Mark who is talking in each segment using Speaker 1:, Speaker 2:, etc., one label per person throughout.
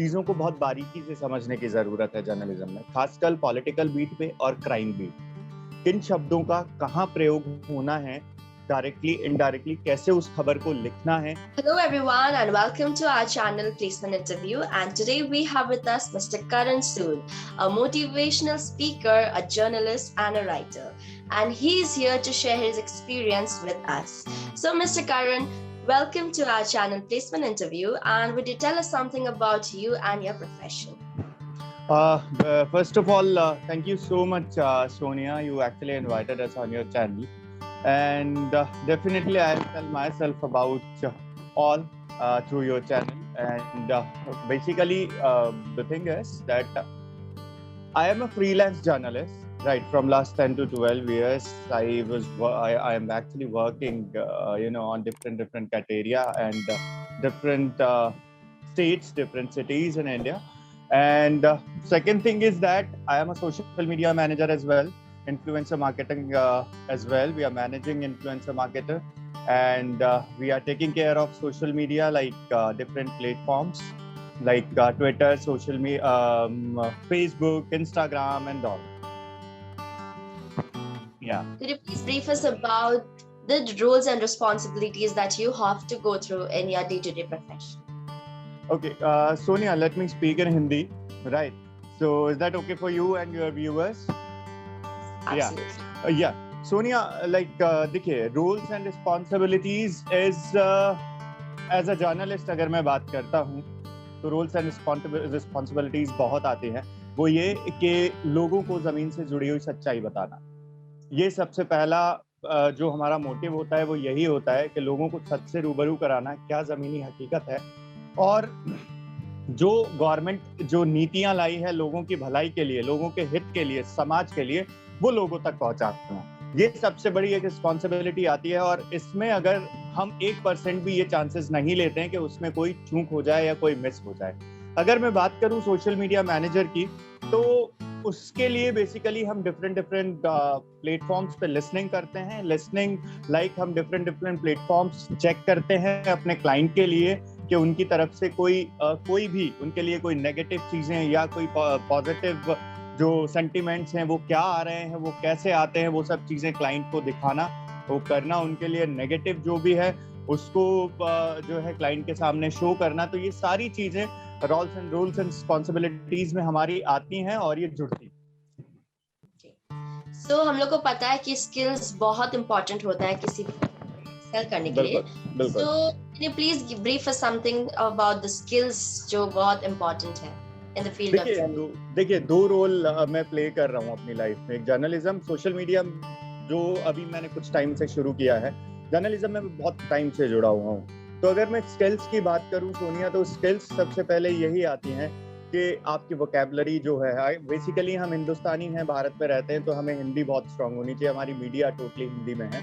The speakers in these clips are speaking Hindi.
Speaker 1: चीजों को बहुत बारीकी से समझने की जरूरत है जर्नलिज्म में, खासकर पॉलिटिकल बीट पे और क्राइम बीट। किन शब्दों का कहाँ प्रयोग होना है, डायरेक्टली इनडायरेक्टली कैसे उस खबर को लिखना है।
Speaker 2: Hello everyone and welcome to our channel Placement Interview, and today we have with us Mr. Karan Sood, a motivational speaker, a journalist and a writer, and he is here to share his experience with us. So Mr. Karan, welcome to our channel Placement Interview, and would you tell us something about you and your profession?
Speaker 1: First of all, thank you so much, Sonia. You actually invited us on your channel. And definitely I'll tell myself about all through your channel. And basically the thing is that I am a freelance journalist, right? From last 10 to 12 years, I am actually working, on different criteria and different states, different cities in India. And second thing is that I am a social media manager as well, influencer marketing as well. We are managing influencer marketer, and we are taking care of social media like different platforms like Twitter, social media, Facebook, Instagram, and all. Yeah.
Speaker 2: Could you please brief us about the roles and responsibilities that you have to go through in your day-to-day profession?
Speaker 1: Okay, Sonia, let me speak in Hindi, right? So is that okay for you and your viewers?
Speaker 2: Absolutely.
Speaker 1: Yeah. Sonia, देखिए, roles and responsibilities is as a journalist अगर मैं बात करता हूँ तो roles and responsibilities बहुत आते हैं। वो ये कि लोगों को जमीन से जुड़ी हुई सच्चाई बताना, ये सबसे पहला जो हमारा मोटिव होता है वो यही होता है कि लोगों को सच से रूबरू कराना, क्या जमीनी हकीकत है, और जो गवर्नमेंट जो नीतियां लाई है लोगों की भलाई के लिए, लोगों के हित के लिए, समाज के लिए, वो लोगों तक पहुंचाते हैं। ये सबसे बड़ी एक रिस्पॉन्सिबिलिटी आती है, और इसमें अगर हम 1% भी ये चांसेस नहीं लेते हैं कि उसमें कोई चूक हो जाए या कोई मिस हो जाए। अगर मैं बात करूं सोशल मीडिया मैनेजर की, तो उसके लिए बेसिकली हम डिफरेंट प्लेटफॉर्म्स पे लिसनिंग करते हैं। लिसनिंग हम डिफरेंट प्लेटफॉर्म्स चेक करते हैं अपने क्लाइंट के लिए कि उनकी तरफ से कोई भी उनके लिए कोई नेगेटिव चीजें या कोई पॉजिटिव जो सेंटिमेंट्स हैं वो क्या आ रहे हैं, वो कैसे आते हैं, वो सब चीजें क्लाइंट को दिखाना, वो करना, उनके लिए नेगेटिव जो भी है उसको जो है क्लाइंट के सामने शो करना। तो ये सारी चीजें रोल्स एंड रिस्पॉन्सिबिलिटीज में हमारी आती हैं और ये जुड़ती हैं।
Speaker 2: So, हम लोग को पता है कि स्किल्स बहुत इंपॉर्टेंट होता है किसी भी सेल करने के लिए। So, can you please brief us something about the skills जो बहुत इंपॉर्टेंट है in the field of journalism?
Speaker 1: देखिए, दो रोल मैं प्ले कर रहा हूँ अपनी लाइफ में। एक जर्नलिज्म, सोशल मीडिया जो अभी मैंने कुछ टाइम से शुरू किया है, जर्नलिज्म में बहुत टाइम से जुड़ा हुआ हूँ। तो अगर मैं स्किल्स की बात करूं सोनिया, तो स्किल्स सबसे पहले यही आती हैं कि आपकी वोकैबुलरी जो है, बेसिकली हम हिंदुस्तानी हैं, भारत में रहते हैं, तो हमें हिंदी बहुत स्ट्रांग होनी चाहिए, हमारी मीडिया टोटली हिंदी में है,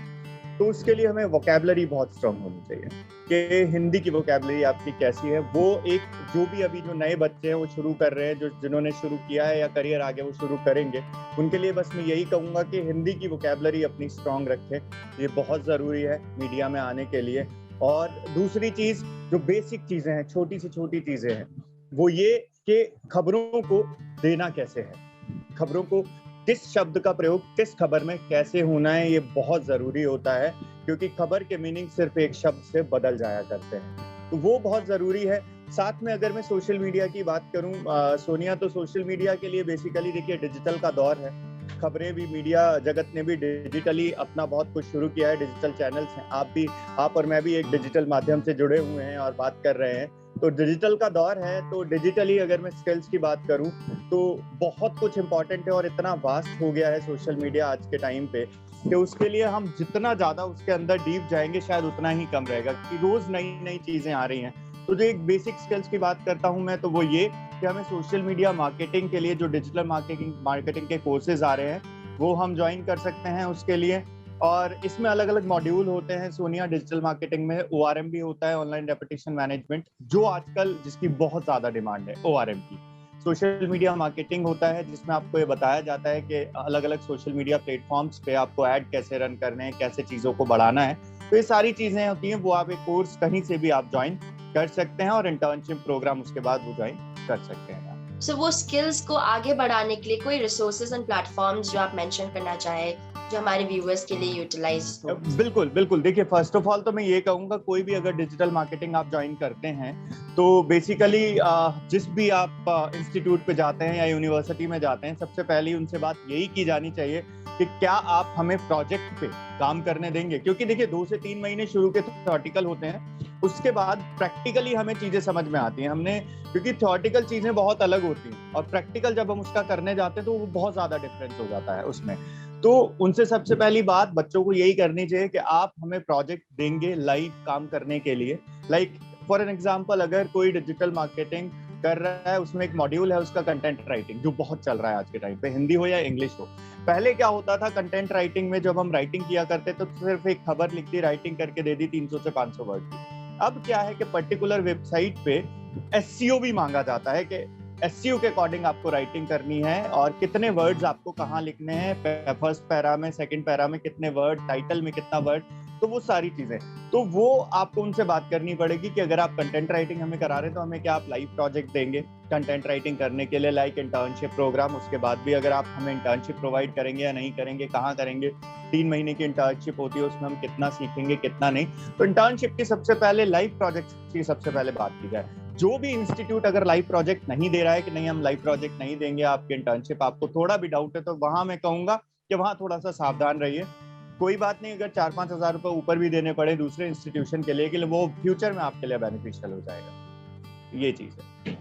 Speaker 1: तो उसके लिए हमें वोकैबुलरी बहुत स्ट्रांग होनी चाहिए कि हिंदी की वोकैबुलरी आपकी कैसी है। वो एक जो भी अभी जो नए बच्चे हैं वो शुरू कर रहे हैं, जिन्होंने शुरू किया है या करियर आगे वो शुरू करेंगे, उनके लिए बस मैं यही कहूँगा कि हिंदी की वोकैबुलरी अपनी स्ट्रांग रखें, ये बहुत ज़रूरी है मीडिया में आने के लिए। और दूसरी चीज, जो बेसिक चीजें हैं, छोटी से छोटी चीजें हैं, वो ये कि खबरों को देना कैसे है, खबरों को किस शब्द का प्रयोग किस खबर में कैसे होना है, ये बहुत जरूरी होता है, क्योंकि खबर के मीनिंग सिर्फ एक शब्द से बदल जाया करते हैं, तो वो बहुत जरूरी है। साथ में अगर मैं सोशल मीडिया की बात करूं सोनिया, तो सोशल मीडिया के लिए बेसिकली देखिए डिजिटल का दौर है, खबरें भी, मीडिया जगत ने भी डिजिटली अपना बहुत कुछ शुरू किया है, डिजिटल चैनल्स हैं, आप और मैं भी एक डिजिटल माध्यम से जुड़े हुए हैं और बात कर रहे हैं, तो डिजिटल का दौर है। तो डिजिटली अगर मैं स्किल्स की बात करूं तो बहुत कुछ इंपॉर्टेंट है, और इतना वास्ट हो गया है सोशल मीडिया आज के टाइम पे कि उसके लिए हम जितना ज्यादा उसके अंदर डीप जाएंगे शायद उतना ही कम रहेगा, क्योंकि रोज नई चीजें आ रही हैं। तो जो एक बेसिक स्किल्स की बात करता हूं मैं, तो वो ये कि हमें सोशल मीडिया मार्केटिंग के लिए जो डिजिटल मार्केटिंग के कोर्सेज आ रहे हैं वो हम ज्वाइन कर सकते हैं उसके लिए, और इसमें अलग अलग मॉड्यूल होते हैं सोनिया। डिजिटल मार्केटिंग में ORM भी होता है, ऑनलाइन रेपुटेशन मैनेजमेंट, जो आजकल जिसकी बहुत ज्यादा डिमांड है, ORM की। सोशल मीडिया मार्केटिंग होता है जिसमें आपको ये बताया जाता है कि अलग अलग सोशल मीडिया प्लेटफॉर्म्स पे आपको ऐड कैसे रन करने हैं, कैसे चीजों को बढ़ाना है, तो ये सारी चीजें होती हैं, वो आप एक कोर्स कहीं से भी आप ज्वाइन कर सकते हैं और इंटर्नशिप प्रोग्राम उसके बाद वो ज्वाइन कर सकते हैं।
Speaker 2: So वो स्किल्स को आगे बढ़ाने के लिए कोई रिसोर्सेज एंड प्लेटफॉर्म्स जो आप मेंशन करना चाहे जो हमारे व्यूअर्स के लिए यूटिलाइज हो?
Speaker 1: बिल्कुल बिल्कुल, देखिए फर्स्ट ऑफ ऑल तो मैं ये कहूंगा कोई भी अगर डिजिटल मार्केटिंग आप ज्वाइन करते हैं तो बेसिकली जिस भी आप इंस्टीट्यूट पे जाते हैं या यूनिवर्सिटी में जाते हैं, सबसे पहले उनसे बात यही की जानी चाहिए कि क्या आप हमें प्रोजेक्ट पे काम करने देंगे, क्योंकि देखिए 2 से 3 महीने शुरू के थ्योरेटिकल होते हैं, उसके बाद प्रैक्टिकली हमें चीजें समझ में आती हैं। हमने क्योंकि थ्योरेटिकल चीजें बहुत अलग होती हैं और प्रैक्टिकल जब हम उसका करने जाते हैं तो वो बहुत ज्यादा डिफरेंस हो जाता है उसमें। तो उनसे सबसे पहली बात बच्चों को यही करनी चाहिए कि आप हमें प्रोजेक्ट देंगे लाइव काम करने के लिए। लाइक फॉर एन एग्जांपल, अगर कोई डिजिटल मार्केटिंग कर रहा है, उसमें एक मॉड्यूल है उसका कंटेंट राइटिंग, जो बहुत चल रहा है आज के टाइम पे, हिंदी हो या इंग्लिश हो। पहले क्या होता था कंटेंट राइटिंग में, जब हम राइटिंग किया करते तो सिर्फ एक खबर लिख दी, राइटिंग करके दे दी 300 से 500 वर्ड की। अब क्या है कि पर्टिकुलर वेबसाइट पे एसईओ भी मांगा जाता है कि एसईओ के अकॉर्डिंग आपको राइटिंग करनी है और कितने वर्ड्स आपको कहाँ लिखने हैं, फर्स्ट पैरा में, सेकंड पैरा में कितने वर्ड, टाइटल में कितना वर्ड, तो वो सारी चीजें। तो वो आपको उनसे बात करनी पड़ेगी कि अगर आप कंटेंट राइटिंग हमें करा रहे हैं तो हमें क्या आप लाइव प्रोजेक्ट देंगे कंटेंट राइटिंग करने के लिए, लाइक इंटर्नशिप प्रोग्राम। उसके बाद भी अगर आप हमें इंटर्नशिप प्रोवाइड करेंगे या नहीं करेंगे, कहाँ करेंगे, 3 महीने की इंटर्नशिप होती है, उसमें हम कितना सीखेंगे कितना नहीं। तो इंटर्नशिप की सबसे पहले लाइव प्रोजेक्ट की सबसे पहले बात की जाए। जो भी इंस्टीट्यूट अगर लाइव प्रोजेक्ट नहीं दे रहा है कि नहीं हम लाइव प्रोजेक्ट नहीं देंगे आपकी इंटर्नशिप, आपको थोड़ा भी डाउट है, तो वहां मैं कहूंगा कि वहां थोड़ा सा सावधान रहिए। कोई बात नहीं, अगर 4-5 हजार रुपए ऊपर भी देने पड़े दूसरे इंस्टीट्यूशन के लिए, कि वो फ्यूचर में आपके लिए बेनिफिशियल हो जाएगा, ये चीज है।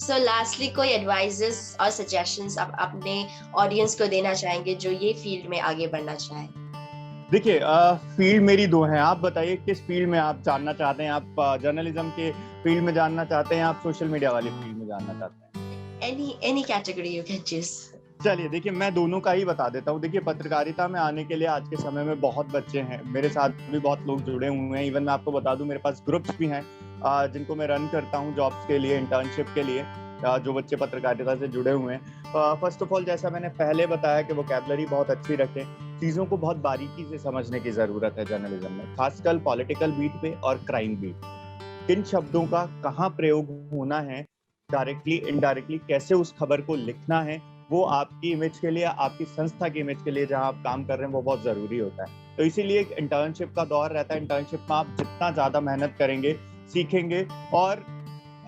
Speaker 2: So lastly, कोई एडवाइसेस और सजेशंस आप अपने ऑडियंस को देना चाहेंगे जो ये फील्ड में आगे बढ़ना चाहे?
Speaker 1: देखिए फील्ड मेरी 2 हैं, आप बताइए किस फील्ड में आप जानना चाहते हैं। आप जर्नलिज्म के फील्ड में जानना चाहते हैं, आप सोशल मीडिया वाली फील्ड में जानना चाहते हैं?
Speaker 2: Any category you can choose.
Speaker 1: चलिए देखिए, मैं दोनों का ही बता देता हूँ। देखिए पत्रकारिता में आने के लिए आज के समय में बहुत बच्चे हैं, मेरे साथ भी बहुत लोग जुड़े हुए हैं। इवन मैं आपको बता दूं, मेरे पास ग्रुप्स भी हैं जिनको मैं रन करता हूँ जॉब्स के लिए, इंटर्नशिप के लिए, जो बच्चे पत्रकारिता से जुड़े हुए हैं। फर्स्ट ऑफ ऑल, जैसा मैंने पहले बताया कि वोकैबुलरी बहुत अच्छी रखें, चीज़ों को बहुत बारीकी से समझने की ज़रूरत है जर्नलिज्म में, खासकर पॉलिटिकल बीट पे और क्राइम बीट। किन शब्दों का कहाँ प्रयोग होना है, डायरेक्टली इनडायरेक्टली कैसे उस खबर को लिखना है, वो आपकी इमेज के लिए, आपकी संस्था की इमेज के लिए जहां आप काम कर रहे हैं, वो बहुत जरूरी होता है। तो इसीलिए एक इंटर्नशिप का दौर रहता है। इंटर्नशिप में आप जितना ज्यादा मेहनत करेंगे, सीखेंगे और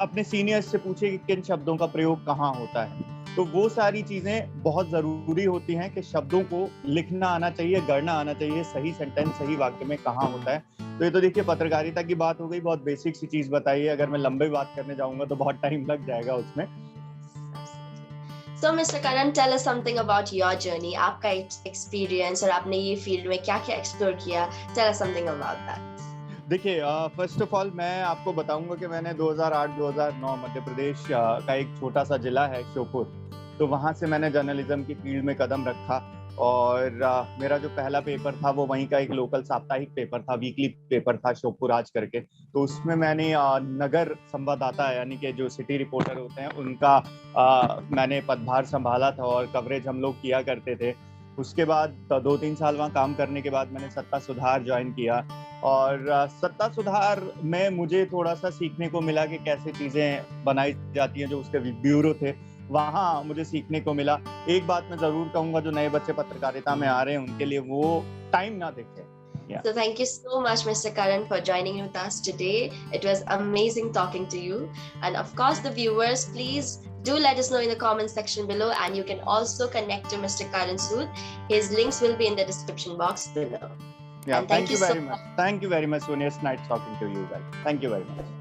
Speaker 1: अपने सीनियर्स से पूछिए कि किन शब्दों का प्रयोग कहाँ होता है। तो वो सारी चीजें बहुत जरूरी होती हैं कि शब्दों को लिखना आना चाहिए, गढ़ना आना चाहिए, सही सेंटेंस सही वाक्य में कहाँ होता है। तो ये तो देखिए पत्रकारिता की बात हो गई, बहुत बेसिक सी चीज बताई है। अगर मैं लंबी बात करने जाऊंगा तो बहुत टाइम लग जाएगा उसमें।
Speaker 2: So Mr. Karan, tell us something about your journey. आपका experience और आपने ये फील्ड में क्या-क्या एक्सप्लोर किया. Tell us something about that.
Speaker 1: देखिए फर्स्ट ऑफ ऑल मैं आपको बताऊंगा कि मैंने 2008-2009 मध्य प्रदेश का एक छोटा सा जिला है श्योपुर, तो वहाँ से मैंने जर्नलिज्म की फील्ड में कदम रखा। और मेरा जो पहला पेपर था वो वहीं का एक लोकल साप्ताहिक पेपर था, वीकली पेपर था, श्योपुर आज करके। तो उसमें मैंने नगर संवाददाता यानी कि जो सिटी रिपोर्टर होते हैं उनका मैंने पदभार संभाला था और कवरेज हम लोग किया करते थे। उसके बाद 2-3 साल वहाँ काम करने के बाद मैंने सत्ता सुधार ज्वाइन किया और सत्ता सुधार में मुझे थोड़ा सा सीखने को मिला कि कैसे चीज़ें बनाई जाती हैं। जो उसके ब्यूरो थे वहाँ मुझे सीखने को मिला। एक बात मैं जरूर कहूँगा, जो नए बच्चे पत्रकारिता में आ रहे हैं उनके लिए वो टाइम ना देखें।
Speaker 2: So thank you so much, Mr. Karan, for joining with us today. It was amazing talking to you. And of course, the viewers, please do let us know in the comment section below. And you can also connect to Mr. Karan Sood. His links will be in the description box below.
Speaker 1: Yeah,
Speaker 2: and
Speaker 1: thank you very much. Thank you very much, Sonia. It's nice talking to you guys. Thank you very much.